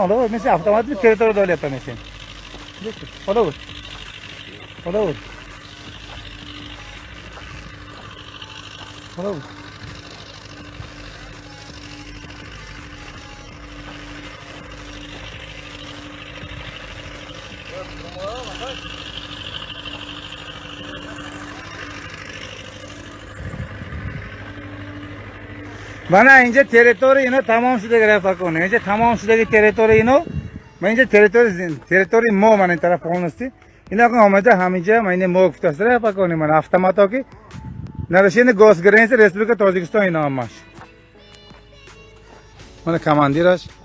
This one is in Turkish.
olaver. Men sen avtomatik territoriyada olyapman men sen. Olaver. Olaver. Olaver. Mana ince teritoriyini tamom shudagi rapakoni. Ince tamom shudagi teritoriyini menga teritoriy mo mana in taraf полностью. Inaqa omaja hamija mana mo kutasi rapakoni mana avtomat oki. Narashini gosgrensi Respublika Tojikiston inomash. Mana komandirash